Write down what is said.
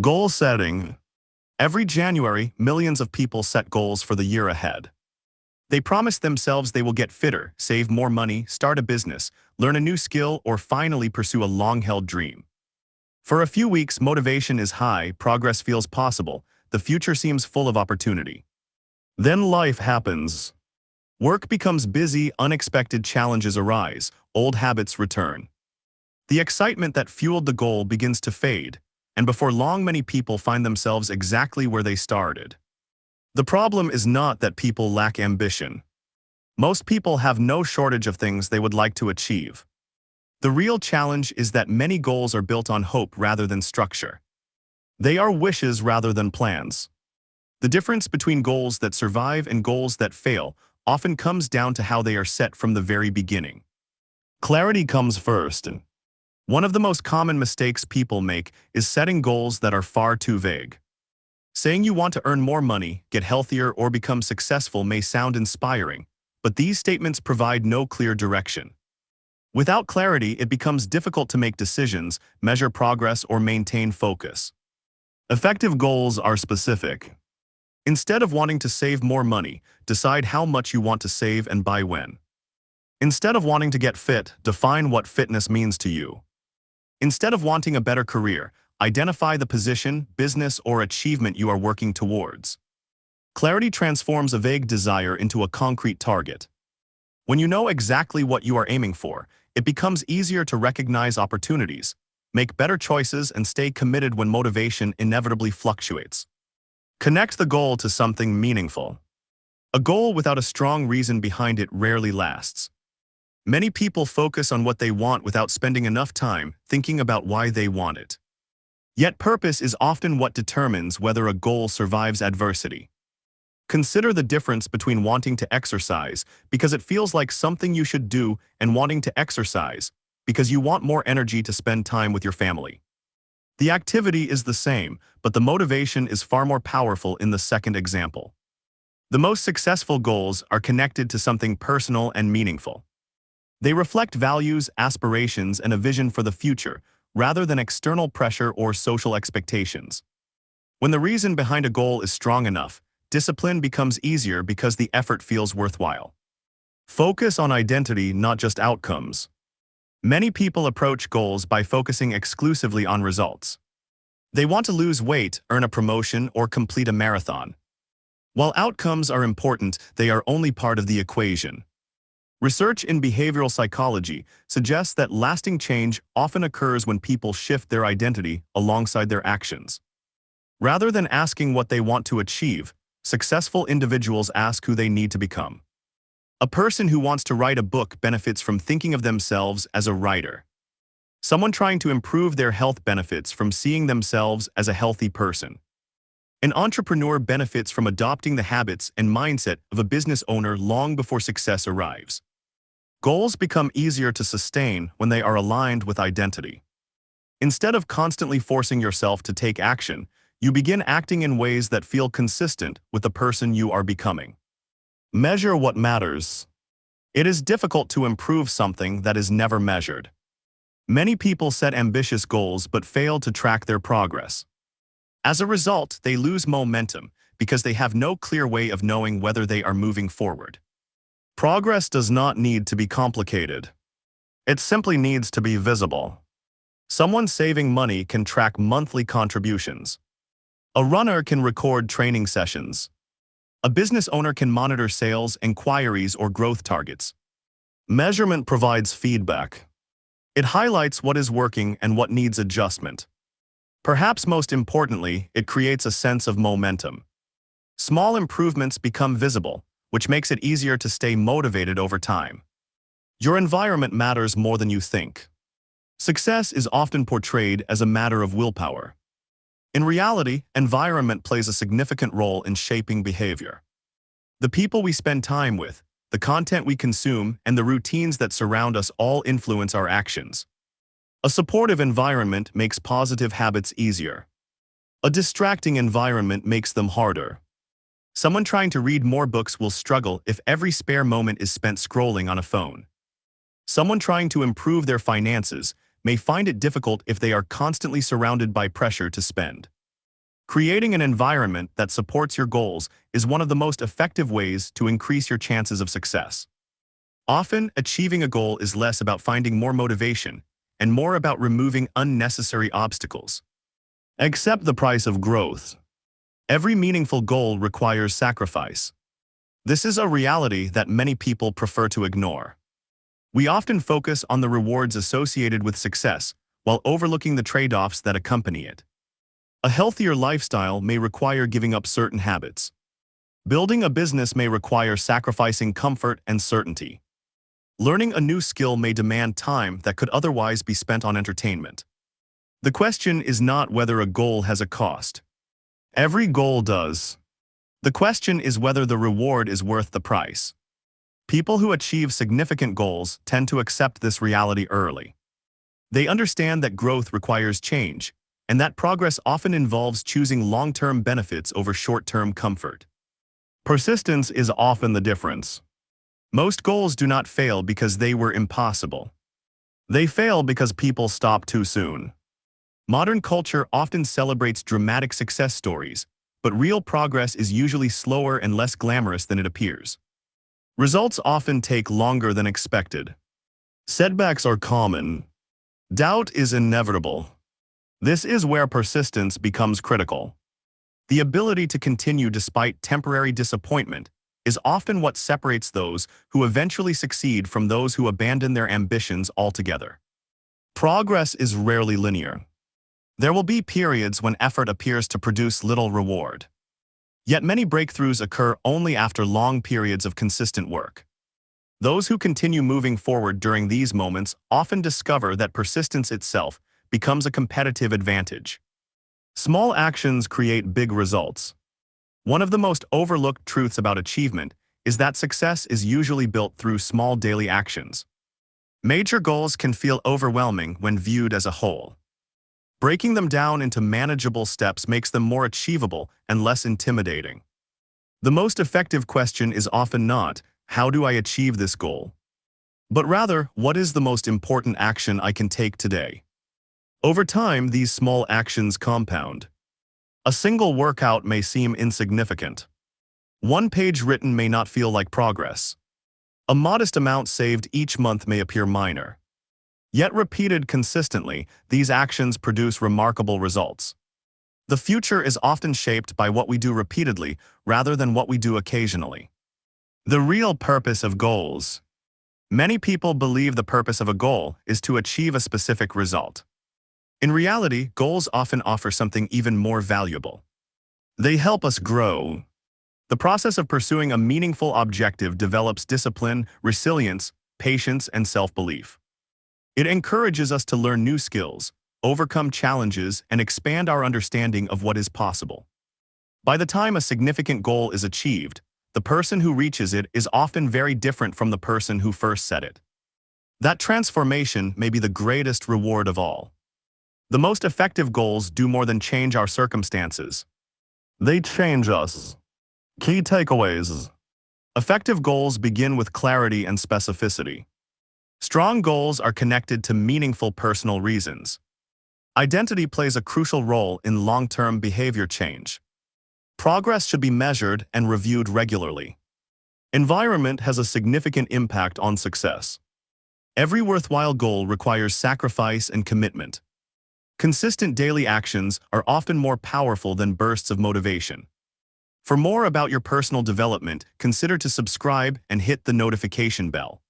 Goal setting. Every January, millions of people set goals for the year ahead. They promise themselves they will get fitter, save more money, start a business, learn a new skill, or finally pursue a long-held dream. For a few weeks, motivation is high, progress feels possible, the future seems full of opportunity. Then life happens. Work becomes busy, unexpected challenges arise, old habits return. The excitement that fueled the goal begins to fade, and before long many people find themselves exactly where they started. The problem is not that people lack ambition. Most people have no shortage of things they would like to achieve. The real challenge is that many goals are built on hope rather than structure. They are wishes rather than plans. The difference between goals that survive and goals that fail often comes down to how they are set from the very beginning. Clarity comes first. One of the most common mistakes people make is setting goals that are far too vague. Saying you want to earn more money, get healthier, or become successful may sound inspiring, but these statements provide no clear direction. Without clarity, it becomes difficult to make decisions, measure progress, or maintain focus. Effective goals are specific. Instead of wanting to save more money, decide how much you want to save and by when. Instead of wanting to get fit, define what fitness means to you. Instead of wanting a better career, identify the position, business, or achievement you are working towards. Clarity transforms a vague desire into a concrete target. When you know exactly what you are aiming for, it becomes easier to recognize opportunities, make better choices, and stay committed when motivation inevitably fluctuates. Connect the goal to something meaningful. A goal without a strong reason behind it rarely lasts. Many people focus on what they want without spending enough time thinking about why they want it. Yet purpose is often what determines whether a goal survives adversity. Consider the difference between wanting to exercise because it feels like something you should do and wanting to exercise because you want more energy to spend time with your family. The activity is the same, but the motivation is far more powerful in the second example. The most successful goals are connected to something personal and meaningful. They reflect values, aspirations, and a vision for the future, rather than external pressure or social expectations. When the reason behind a goal is strong enough, discipline becomes easier because the effort feels worthwhile. Focus on identity, not just outcomes. Many people approach goals by focusing exclusively on results. They want to lose weight, earn a promotion, or complete a marathon. While outcomes are important, they are only part of the equation. Research in behavioral psychology suggests that lasting change often occurs when people shift their identity alongside their actions. Rather than asking what they want to achieve, successful individuals ask who they need to become. A person who wants to write a book benefits from thinking of themselves as a writer. Someone trying to improve their health benefits from seeing themselves as a healthy person. An entrepreneur benefits from adopting the habits and mindset of a business owner long before success arrives. Goals become easier to sustain when they are aligned with identity. Instead of constantly forcing yourself to take action, you begin acting in ways that feel consistent with the person you are becoming. Measure what matters. It is difficult to improve something that is never measured. Many people set ambitious goals but fail to track their progress. As a result, they lose momentum because they have no clear way of knowing whether they are moving forward. Progress does not need to be complicated. It simply needs to be visible. Someone saving money can track monthly contributions. A runner can record training sessions. A business owner can monitor sales, inquiries, or growth targets. Measurement provides feedback. It highlights what is working and what needs adjustment. Perhaps most importantly, it creates a sense of momentum. Small improvements become visible, which makes it easier to stay motivated over time. Your environment matters more than you think. Success is often portrayed as a matter of willpower. In reality, environment plays a significant role in shaping behavior. The people we spend time with, the content we consume, and the routines that surround us all influence our actions. A supportive environment makes positive habits easier. A distracting environment makes them harder. Someone trying to read more books will struggle if every spare moment is spent scrolling on a phone. Someone trying to improve their finances may find it difficult if they are constantly surrounded by pressure to spend. Creating an environment that supports your goals is one of the most effective ways to increase your chances of success. Often, achieving a goal is less about finding more motivation and more about removing unnecessary obstacles. Accept the price of growth. Every meaningful goal requires sacrifice. This is a reality that many people prefer to ignore. We often focus on the rewards associated with success while overlooking the trade-offs that accompany it. A healthier lifestyle may require giving up certain habits. Building a business may require sacrificing comfort and certainty. Learning a new skill may demand time that could otherwise be spent on entertainment. The question is not whether a goal has a cost. Every goal does. The question is whether the reward is worth the price. People who achieve significant goals tend to accept this reality early. They understand that growth requires change, and that progress often involves choosing long-term benefits over short-term comfort. Persistence is often the difference. Most goals do not fail because they were impossible. They fail because people stop too soon. Modern culture often celebrates dramatic success stories, but real progress is usually slower and less glamorous than it appears. Results often take longer than expected. Setbacks are common. Doubt is inevitable. This is where persistence becomes critical. The ability to continue despite temporary disappointment is often what separates those who eventually succeed from those who abandon their ambitions altogether. Progress is rarely linear. There will be periods when effort appears to produce little reward. Yet many breakthroughs occur only after long periods of consistent work. Those who continue moving forward during these moments often discover that persistence itself becomes a competitive advantage. Small actions create big results. One of the most overlooked truths about achievement is that success is usually built through small daily actions. Major goals can feel overwhelming when viewed as a whole. Breaking them down into manageable steps makes them more achievable and less intimidating. The most effective question is often not, "How do I achieve this goal?" but rather, "What is the most important action I can take today?" Over time, these small actions compound. A single workout may seem insignificant. One page written may not feel like progress. A modest amount saved each month may appear minor. Yet repeated consistently, these actions produce remarkable results. The future is often shaped by what we do repeatedly rather than what we do occasionally. The real purpose of goals. Many people believe the purpose of a goal is to achieve a specific result. In reality, goals often offer something even more valuable. They help us grow. The process of pursuing a meaningful objective develops discipline, resilience, patience, and self-belief. It encourages us to learn new skills, overcome challenges, and expand our understanding of what is possible. By the time a significant goal is achieved, the person who reaches it is often very different from the person who first set it. That transformation may be the greatest reward of all. The most effective goals do more than change our circumstances. They change us. Key takeaways. Effective goals begin with clarity and specificity. Strong goals are connected to meaningful personal reasons. Identity plays a crucial role in long-term behavior change. Progress should be measured and reviewed regularly. Environment has a significant impact on success. Every worthwhile goal requires sacrifice and commitment. Consistent daily actions are often more powerful than bursts of motivation. For more about your personal development, consider to subscribe and hit the notification bell.